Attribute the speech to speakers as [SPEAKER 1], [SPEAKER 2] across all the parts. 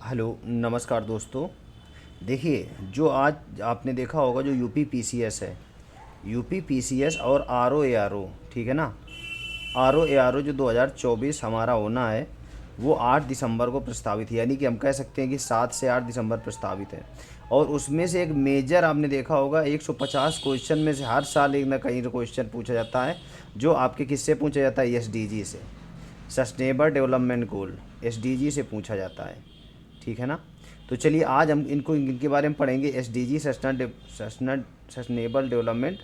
[SPEAKER 1] Hello नमस्कार दोस्तों। देखिए, जो आज आपने देखा होगा जो यूपी पीसीएस है, यूपी पीसीएस और आरओ एआरओ, ठीक है ना। आरओ एआरओ जो 2024 हमारा होना है वो 8 दिसंबर को प्रस्तावित है, यानी कि हम कह सकते हैं कि 7 से 8 दिसंबर प्रस्तावित है। और उसमें से एक मेजर आपने देखा होगा 150 क्वेश्चन में से हर साल एक ना कहीं क्वेश्चन पूछा जाता है, जो आपके किससे पूछा जाता है, एसडीजी से, सस्टेनेबल डेवलपमेंट गोल, एसडीजी से पूछा जाता है, ठीक है ना। तो चलिए आज हम इनके बारे में पढ़ेंगे, एसडीजी सस्टेनेबल डेवलपमेंट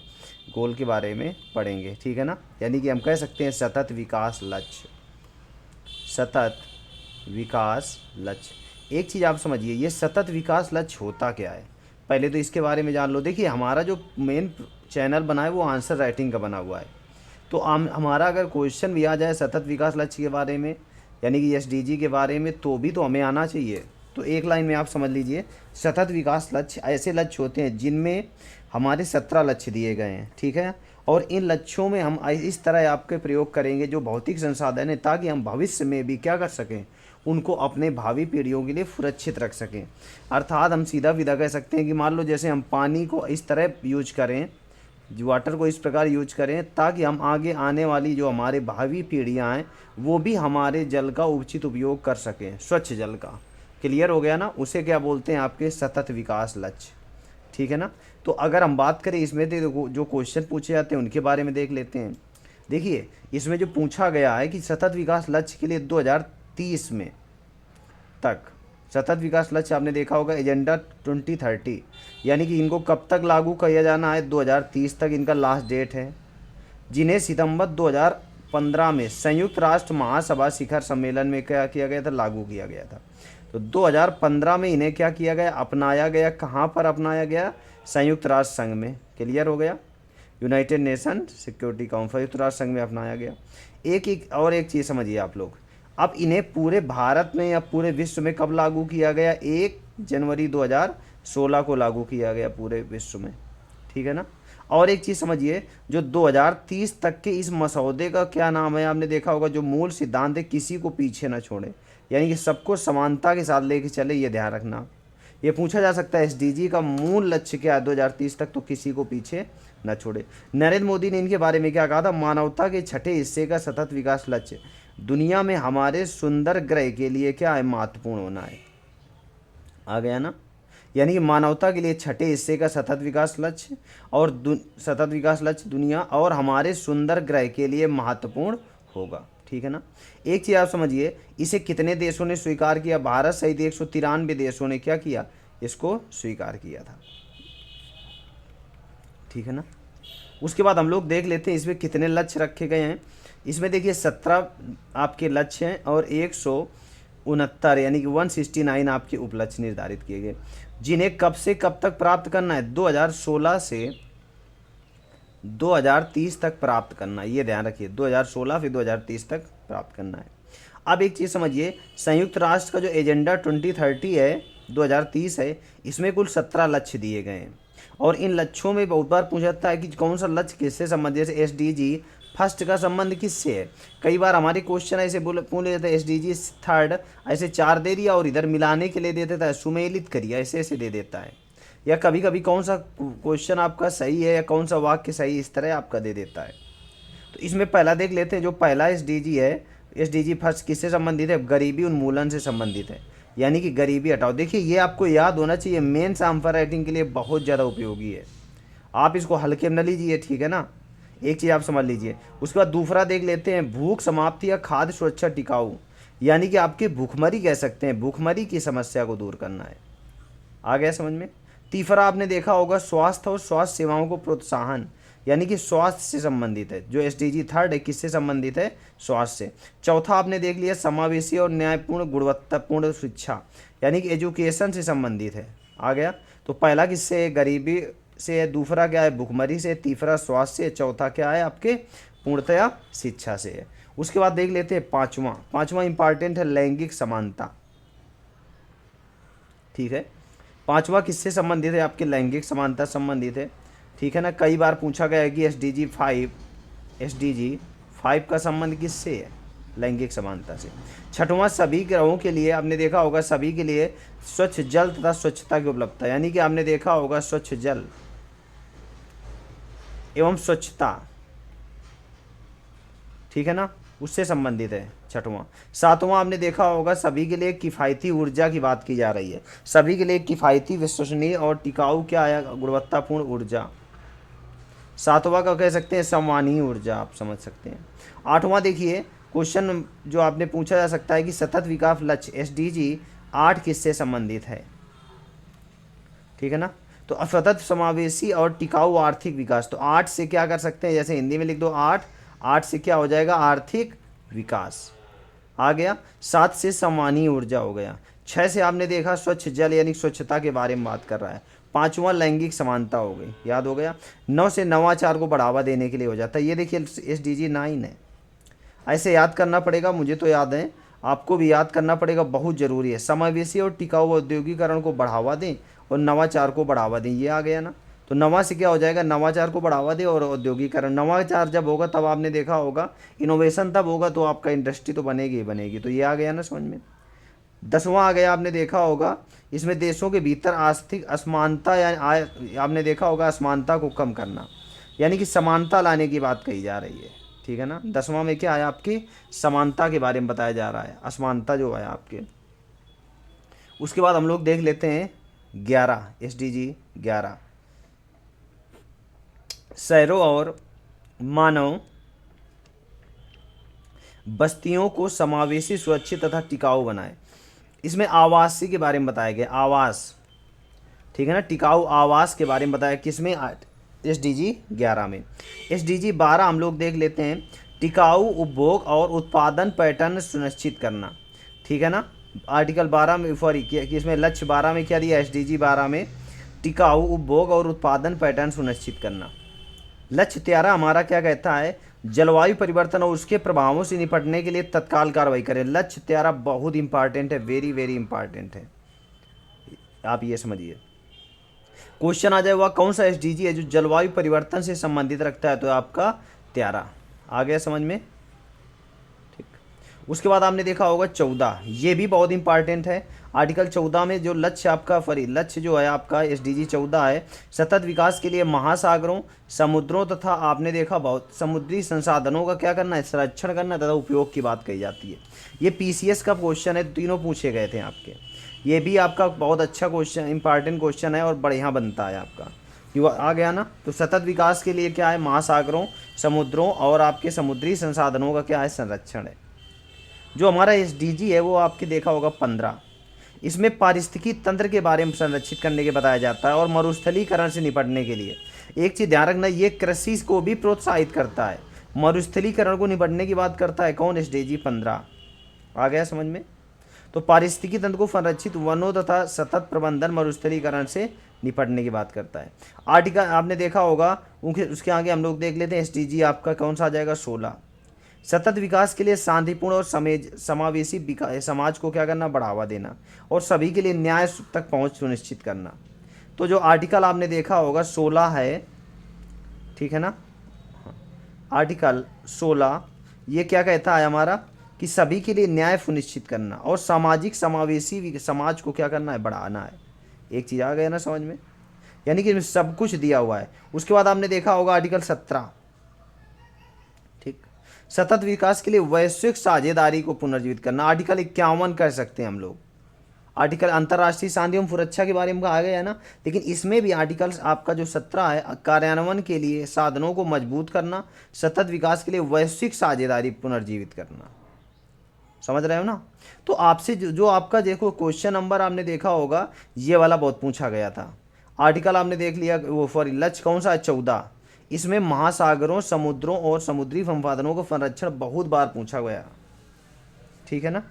[SPEAKER 1] गोल के बारे में पढ़ेंगे, ठीक है ना। यानी कि हम कह सकते हैं सतत विकास लक्ष्य, सतत विकास लक्ष्य। एक चीज़ आप समझिए, ये सतत विकास लक्ष्य होता क्या है, पहले तो इसके बारे में जान लो। देखिए, हमारा जो मेन चैनल बना है वो आंसर राइटिंग का बना हुआ है। तो हमारा अगर क्वेश्चन भी आ जाए सतत विकास लक्ष्य के बारे में, यानी कि एसडीजी के बारे में, तो भी तो हमें आना चाहिए। तो एक लाइन में आप समझ लीजिए, सतत विकास लक्ष्य ऐसे लक्ष्य होते हैं जिनमें हमारे 17 लक्ष्य दिए गए हैं, ठीक है। और इन लक्ष्यों में हम इस तरह आपके प्रयोग करेंगे जो भौतिक संसाधन है, ताकि हम भविष्य में भी क्या कर सकें, उनको अपने भावी पीढ़ियों के लिए सुरक्षित रख सकें। अर्थात हम सीधा विधा कह सकते हैं कि मान लो जैसे हम पानी को इस तरह यूज करें, वाटर को इस प्रकार यूज करें ताकि हम आगे आने वाली जो हमारे भावी पीढ़ियाँ हैं वो भी हमारे जल का उचित उपयोग कर सकें, स्वच्छ जल का। क्लियर हो गया ना। उसे क्या बोलते हैं, आपके सतत विकास लक्ष्य, ठीक है ना। तो अगर हम बात करें इसमें तो जो क्वेश्चन पूछे जाते हैं उनके बारे में देख लेते हैं। देखिए, इसमें जो पूछा गया है कि सतत विकास लक्ष्य के लिए 2030 में तक, सतत विकास लक्ष्य आपने देखा होगा एजेंडा 2030, यानी कि इनको कब तक लागू किया जाना है, 2030 तक इनका लास्ट डेट है, जिन्हें सितंबर 2015 में संयुक्त राष्ट्र महासभा शिखर सम्मेलन में क्या किया गया था, लागू किया गया था। तो 2015 में इन्हें क्या किया गया, अपनाया गया। कहाँ पर अपनाया गया, संयुक्त राष्ट्र संघ में। क्लियर हो गया, यूनाइटेड नेशन सिक्योरिटी काउंसिल, संयुक्त राष्ट्र संघ में अपनाया गया। एक चीज़ समझिए आप लोग, अब इन्हें पूरे भारत में या पूरे विश्व में कब लागू किया गया, 1 जनवरी 2016 को लागू किया गया पूरे विश्व में, ठीक है ना। और एक चीज़ समझिए, जो 2030 तक के इस मसौदे का क्या नाम है, आपने देखा होगा, जो मूल सिद्धांत है किसी को पीछे ना छोड़े, यानी कि सबको समानता के साथ लेके चले, ये ध्यान रखना। ये पूछा जा सकता है एसडीजी का मूल लक्ष्य क्या है 2030 तक, तो किसी को पीछे न छोड़े। नरेंद्र मोदी ने इनके बारे में क्या कहा था, मानवता के छठे हिस्से का सतत विकास लक्ष्य दुनिया में हमारे सुंदर ग्रह के लिए क्या है, महत्वपूर्ण होना है। आ गया ना। यानी कि मानवता के लिए छठे हिस्से का सतत विकास लक्ष्य और सतत विकास लक्ष्य दुनिया और हमारे सुंदर ग्रह के लिए महत्वपूर्ण होगा, ठीक है ना। एक चीज़ आप समझिए, इसे कितने देशों ने स्वीकार किया, भारत सहित 193 देशों ने क्या किया, इसको स्वीकार किया था, ठीक है ना। उसके बाद हम लोग देख लेते हैं इसमें कितने लक्ष्य रखे गए हैं। इसमें देखिए 17 आपके लक्ष्य हैं और 169 यानी कि 169 आपके उपलक्ष्य निर्धारित किए गए, जिन्हें कब से कब तक प्राप्त करना है, 2016 से 2030 तक प्राप्त करना है। ये ध्यान रखिए, 2016 फिर 2030 तक प्राप्त करना है। अब एक चीज़ समझिए, संयुक्त राष्ट्र का जो एजेंडा 2030 है, 2030 है, इसमें कुल 17 लक्ष्य दिए गए हैं। और इन लक्ष्यों में बहुत बार पूछा जाता है कि कौन सा लक्ष्य किससे संबंधित है, एसडीजी फर्स्ट का संबंध किससे है। कई बार हमारे क्वेश्चन ऐसे पूछ लेते हैं एसडीजी थर्ड, ऐसे 4 दे दिया और इधर मिलाने के लिए दे देता है, सुमेलित करिए, ऐसे ऐसे दे देता है। या कभी कभी कौन सा क्वेश्चन आपका सही है या कौन सा वाक्य सही, इस तरह आपका दे देता है। तो इसमें पहला देख लेते हैं, जो पहला एसडीजी है, एसडीजी फर्स्ट किससे संबंधित है, गरीबी उन्मूलन से संबंधित है, यानी कि गरीबी हटाओ। देखिए, ये आपको याद होना चाहिए, मेन आंसर राइटिंग के लिए बहुत ज़्यादा उपयोगी है। आप इसको हल्के में न लीजिए, ठीक है ना। एक चीज़ आप समझ लीजिए। उसके बाद दूसरा देख लेते हैं, भूख समाप्ति या खाद्य सुरक्षा टिकाऊ, यानी कि आपकी भूखमरी कह सकते हैं, भूखमरी की समस्या को दूर करना है। आ गया समझ में। तीसरा आपने देखा होगा, स्वास्थ्य और स्वास्थ्य सेवाओं को प्रोत्साहन, यानी कि स्वास्थ्य से संबंधित है। जो एसडीजी थर्ड है किससे संबंधित है, स्वास्थ्य से। चौथा आपने देख लिया, समावेशी और न्यायपूर्ण गुणवत्तापूर्ण शिक्षा, यानी कि एजुकेशन से संबंधित है। आ गया। तो पहला किससे है, गरीबी से है, दूसरा क्या है, भुखमरी से, तीसरा स्वास्थ्य से, चौथा क्या है आपके पूर्णतया शिक्षा से है। उसके बाद देख लेते हैं पांचवा इंपॉर्टेंट है, लैंगिक समानता, ठीक है। पांचवा किससे संबंधित है, आपके लैंगिक समानता संबंधित है, ठीक है ना। कई बार पूछा गया है कि एसडीजी 5 का संबंध किससे है, लैंगिक समानता से। छठवां, सभी ग्रहों के लिए आपने देखा होगा, सभी के लिए स्वच्छ जल तथा स्वच्छता की उपलब्धता, यानी कि आपने देखा होगा स्वच्छ जल एवं स्वच्छता, ठीक है ना, उससे संबंधित है छठवां। सातवां, आपने देखा होगा सभी के लिए किफ़ायती ऊर्जा की बात की जा रही है, सभी के लिए किफ़ायती, विश्वसनीय और टिकाऊ क्या है, गुणवत्तापूर्ण ऊर्जा। सातवां का कह सकते हैं सम्मानीय ऊर्जा, आप समझ सकते हैं। आठवां देखिए, क्वेश्चन जो आपने पूछा जा सकता है कि सतत विकास लक्ष्य एसडीजी 8 किससे संबंधित है, ठीक है ना। तो सतत, समावेशी और टिकाऊ आर्थिक विकास, तो 8 से क्या कर सकते हैं, जैसे हिंदी में लिख दो 8, 8 से क्या हो जाएगा, आर्थिक विकास आ गया। 7 से सम्मानीय ऊर्जा हो गया। 6 से आपने देखा स्वच्छ जल यानी स्वच्छता के बारे में बात कर रहा है। पांचवां लैंगिक समानता हो गई, याद हो गया। 9 से नवाचार को बढ़ावा देने के लिए हो जाता है, ये देखिए एसडीजी 9 है। ऐसे याद करना पड़ेगा, मुझे तो याद है, आपको भी याद करना पड़ेगा, बहुत ज़रूरी है। समावेशी और टिकाऊ औद्योगिकरण को बढ़ावा दें और नवाचार को बढ़ावा दें, ये आ गया ना। तो नवा से क्या हो जाएगा, नवाचार को बढ़ावा दें और औद्योगिकरण। नवाचार जब होगा तब आपने देखा होगा, इनोवेशन तब होगा तो आपका इंडस्ट्री तो बनेगी ही बनेगी, तो ये आ गया ना समझ में। 10वां आ गया, आपने देखा होगा इसमें देशों के भीतर आर्थिक असमानता या आपने देखा होगा असमानता को कम करना, यानी कि समानता लाने की बात कही जा रही है, ठीक है ना। 10वां में क्या है, आपकी समानता के बारे में बताया जा रहा है, असमानता जो है आपके। उसके बाद हम लोग देख लेते हैं 11, एसडीजी 11, शहरों और मानव बस्तियों को समावेशी, सुरक्षित तथा टिकाऊ बनाए। इसमें आवासीय के बारे में बताया गया, आवास, ठीक है ना, टिकाऊ आवास के बारे में बताया किसमें, एसडीजी 11 में। एसडीजी 12 हम लोग देख लेते हैं, टिकाऊ उपभोग और उत्पादन पैटर्न सुनिश्चित करना, ठीक है ना। आर्टिकल 12 में सॉरी इसमें लक्ष्य 12 में क्या दिया, एसडीजी 12 में टिकाऊ उपभोग और उत्पादन पैटर्न सुनिश्चित करना। लक्ष्य 13 हमारा क्या कहता है, जलवायु परिवर्तन और उसके प्रभावों से निपटने के लिए तत्काल कार्रवाई करें। लक्ष्य 13 बहुत इंपॉर्टेंट है, वेरी वेरी इंपॉर्टेंट है, आप ये समझिए। क्वेश्चन आ जाए वह कौन सा एसडीजी है जो जलवायु परिवर्तन से संबंधित रखता है, तो आपका 13 आ गया समझ में, ठीक। उसके बाद आपने देखा होगा 14, ये भी बहुत इंपॉर्टेंट है। आर्टिकल 14 में जो लक्ष्य आपका लक्ष्य जो है आपका एसडीजी 14 है, सतत विकास के लिए महासागरों, समुद्रों तथा आपने देखा बहुत समुद्री संसाधनों का क्या करना है, संरक्षण करना तथा उपयोग की बात कही जाती है। ये पीसीएस का क्वेश्चन है, तीनों पूछे गए थे आपके, ये भी आपका बहुत अच्छा क्वेश्चन, इंपॉर्टेंट क्वेश्चन है और बढ़िया बनता है आपका, क्यों आ गया ना। तो सतत विकास के लिए क्या है, महासागरों, समुद्रों और आपके समुद्री संसाधनों का क्या है, संरक्षण है। जो हमारा एसडीजी है वो आपके देखा होगा 15, इसमें पारिस्थितिकी तंत्र के बारे में संरक्षित करने के बताया जाता है और मरुस्थलीकरण से निपटने के लिए। एक चीज़ ध्यान रखना, ये कृषि को भी प्रोत्साहित करता है, मरुस्थलीकरण को निपटने की बात करता है कौन, एसडीजी 15 आ गया समझ में। तो पारिस्थितिकी तंत्र को संरक्षित, वनों तथा सतत प्रबंधन, मरुस्थलीकरण से निपटने की बात करता है। आर्टिकल आपने देखा होगा, उसके आगे हम लोग देख लेते हैं एसडीजी आपका कौन सा आ जाएगा, 16, सतत विकास के लिए शांतिपूर्ण और समावेशी समाज को क्या करना, बढ़ावा देना और सभी के लिए न्याय तक पहुंच सुनिश्चित करना। तो जो आर्टिकल आपने देखा होगा 16 है, ठीक है ना, आर्टिकल 16 ये क्या कहता है हमारा कि सभी के लिए न्याय सुनिश्चित करना और सामाजिक समावेशी समाज को क्या करना है, बढ़ाना है। एक चीज़ आ गया ना समझ में, यानी कि सब कुछ दिया हुआ है। उसके बाद आपने देखा होगा आर्टिकल 17, ठीक, सतत विकास के लिए वैश्विक साझेदारी को पुनर्जीवित करना। आर्टिकल 51 कर सकते हैं हम लोग, आर्टिकल अंतर्राष्ट्रीय शांति एवं सुरक्षा के बारे में कहा गया है ना, लेकिन इसमें भी आर्टिकल्स आपका जो 17 है, कार्यान्वयन के लिए साधनों को मजबूत करना, सतत विकास के लिए वैश्विक साझेदारी पुनर्जीवित करना, समझ रहे हो ना। तो आपसे जो आपका देखो क्वेश्चन नंबर आपने देखा होगा, ये वाला बहुत पूछा गया था। आर्टिकल आपने देख लिया वो सॉरी लक्ष्य कौन सा है, 14, इसमें महासागरों, समुद्रों और समुद्री संसाधनों का संरक्षण बहुत बार पूछा गया, ठीक है ना।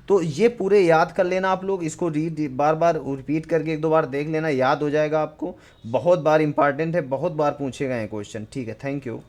[SPEAKER 1] तो ये पूरे याद कर लेना आप लोग, इसको बार बार रिपीट करके 1-2 बार देख लेना, याद हो जाएगा आपको। बहुत बार इंपॉर्टेंट है, बहुत बार पूछे गए हैं क्वेश्चन, ठीक है। Thank you.